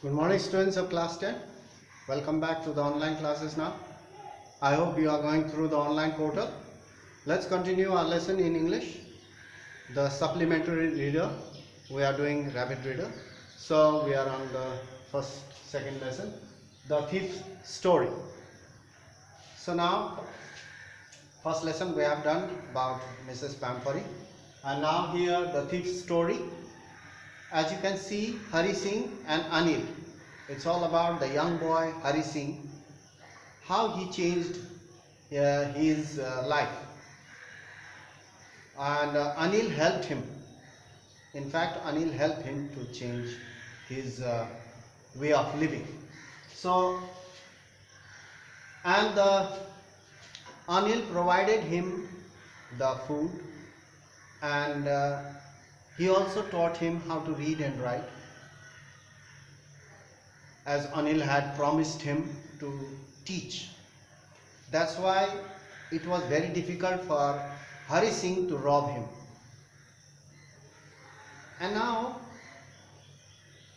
Good morning, students of class 10. Welcome back to the online classes now. I hope you are going through the online portal. Let's continue our lesson in English. The supplementary reader. We are doing rapid reader. So we are on the second lesson. The thief's story. So now, first lesson we have done about Mrs. Pampuri. And now here the thief's story. As you can see, Hari Singh and Anil. It's all about the young boy Hari Singh, how he changed his life. And Anil helped him. In fact, Anil helped him to change his way of living. So, and Anil provided him the food, and he also taught him how to read and write, as Anil had promised him to teach. That's why it was very difficult for Hari Singh to rob him. And now,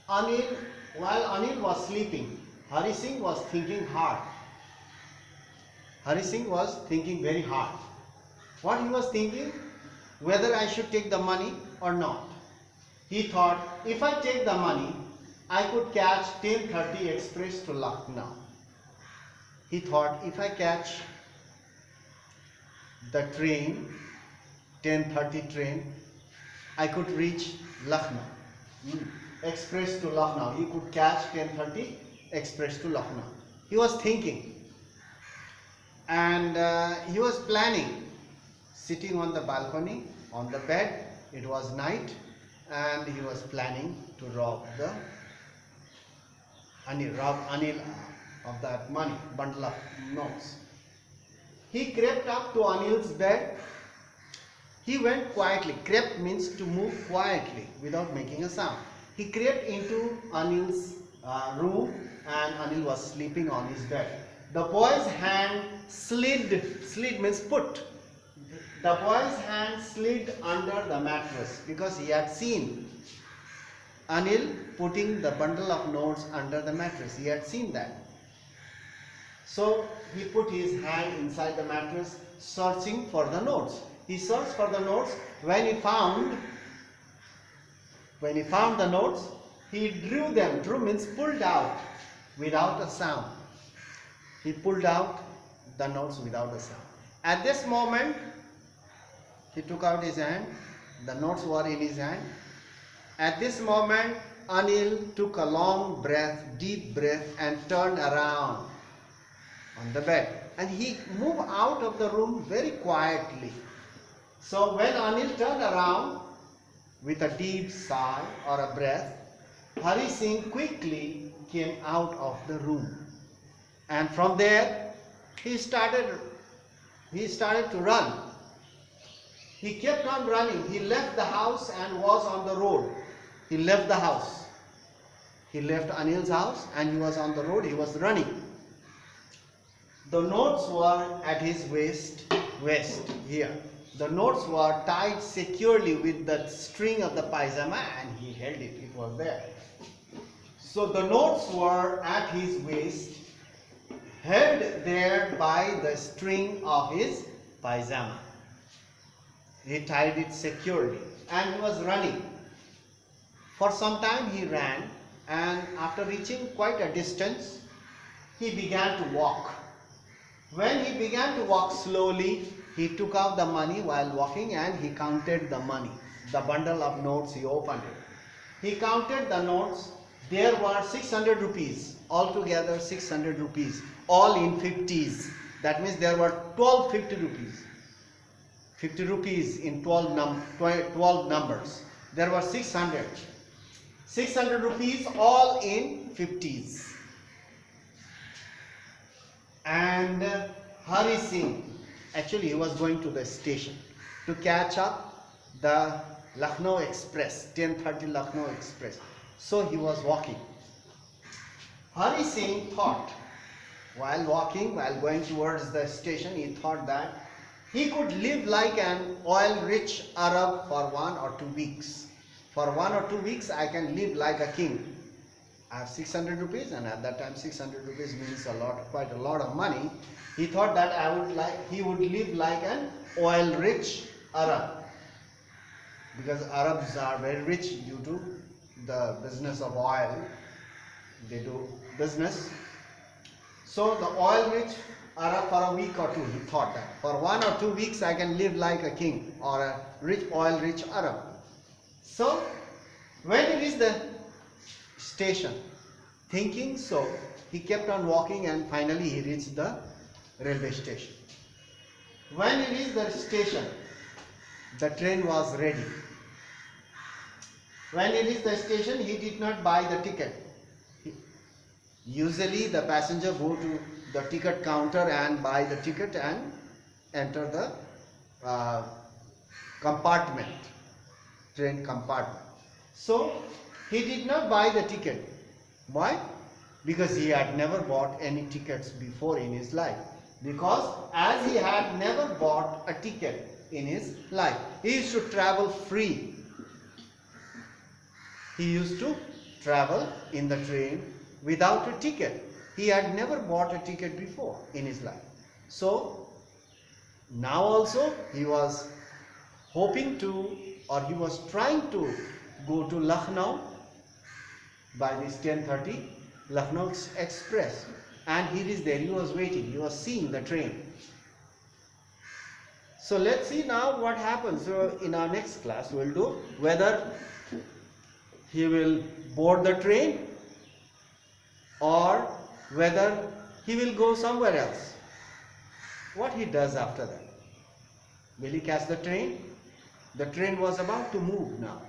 while Anil was sleeping, Hari Singh was thinking hard. Hari Singh was thinking very hard. What he was thinking? Whether I should take the money or not. He thought, if I take the money, I could catch 10:30 express to Lucknow. He thought, if I catch the train, 10:30 train, I could reach Lucknow. Express to Lucknow. He could catch 10:30 express to Lucknow. He was thinking, and he was planning, sitting on the balcony, on the bed. It was night, and he was planning to rob Anil of that money, bundle of notes. He crept up to Anil's bed. He went quietly. Crept means to move quietly without making a sound. He crept into Anil's room, and Anil was sleeping on his bed. The boy's hand slid means put. The boy's hand slid under the mattress because he had seen Anil putting the bundle of notes under the mattress. He had seen that. So he put his hand inside the mattress, searching for the notes. He searched for the notes. When he found the notes, he drew them. Drew means pulled out without a sound. He pulled out the notes without a sound. At this moment, he took out his hand. The notes were in his hand. At this moment, Anil took a long breath, deep breath, and turned around on the bed. And he moved out of the room very quietly. So when Anil turned around with a deep sigh or a breath, Hari Singh quickly came out of the room. And from there, he started to run. He kept on running. He left the house and was on the road. He left the house. He left Anil's house and he was on the road. He was running. The notes were at his waist here. The notes were tied securely with the string of the paisama, and he held it. It was there. So the notes were at his waist, held there by the string of his paisama. He tied it securely and he was running. For some time he ran, and after reaching quite a distance, he began to walk. When he began to walk slowly, he took out the money while walking and he counted the money. The bundle of notes, he opened it. He counted the notes. There were 600 rupees, altogether 600 rupees, all in 50s. That means there were 12 50 rupees. 50 rupees in 12 numbers. There were 600. 600 rupees all in 50s. And Hari Singh, actually he was going to the station to catch up the Lucknow Express, 10:30 Lucknow Express. So he was walking. Hari Singh thought, while going towards the station, he thought that he could live like an oil-rich Arab for 1 or 2 weeks. For 1 or 2 weeks, I can live like a king. I have 600 rupees, and at that time 600 rupees means a lot, quite a lot of money. He thought that he would live like an oil-rich Arab, because Arabs are very rich due to the business of oil. They do business. So the oil-rich Arab, for a week or two, he thought that for 1 or 2 weeks I can live like a king or a rich oil-rich Arab. So when he reached the station, thinking so, he kept on walking, and finally he reached the railway station. When he reached the station, the train was ready. When he reached the station, he did not buy the ticket. Usually the passenger go to the ticket counter and buy the ticket and enter the compartment, train compartment. So he did not buy the ticket. Why? Because he had never bought any tickets before in his life. Because as he had never bought a ticket in his life, he used to travel free. He used to travel in the train without a ticket. He had never bought a ticket before in his life. So now also he was hoping to, or he was trying to go to Lucknow by this 10:30 Lucknow Express, and he is there. He was waiting. He was seeing the train. So let's see now what happens. So in our next class we'll do whether he will board the train or whether he will go somewhere else. What he does after that? Will he catch the train? The train was about to move now.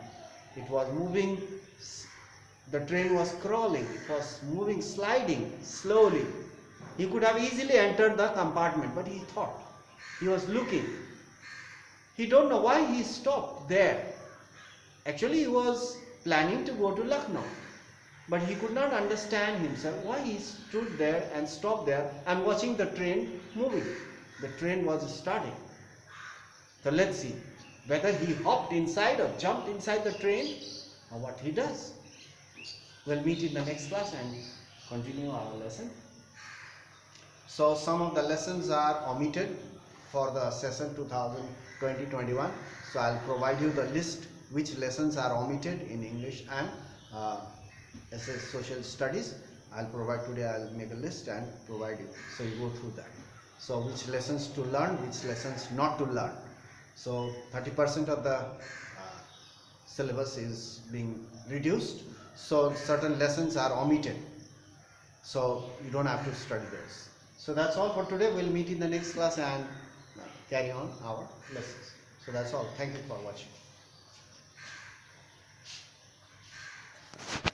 It was moving. The train was crawling. It was moving, sliding slowly. He could have easily entered the compartment, but he thought. He was looking. He don't know why he stopped there. Actually, he was planning to go to Lucknow, but he could not understand himself why he stood there and stopped there and watching the train moving. The train was starting. So let's see whether he hopped inside or jumped inside the train or what he does. We'll meet in the next class and continue our lesson. So some of the lessons are omitted for the session 2020-21. So I'll provide you the list which lessons are omitted in English and SS Social Studies. I'll provide today. I'll make a list and provide you. So you go through that. So which lessons to learn, which lessons not to learn. So 30% of the syllabus is being reduced. So certain lessons are omitted. So you don't have to study those. So that's all for today. We'll meet in the next class and carry on our lessons. So that's all. Thank you for watching.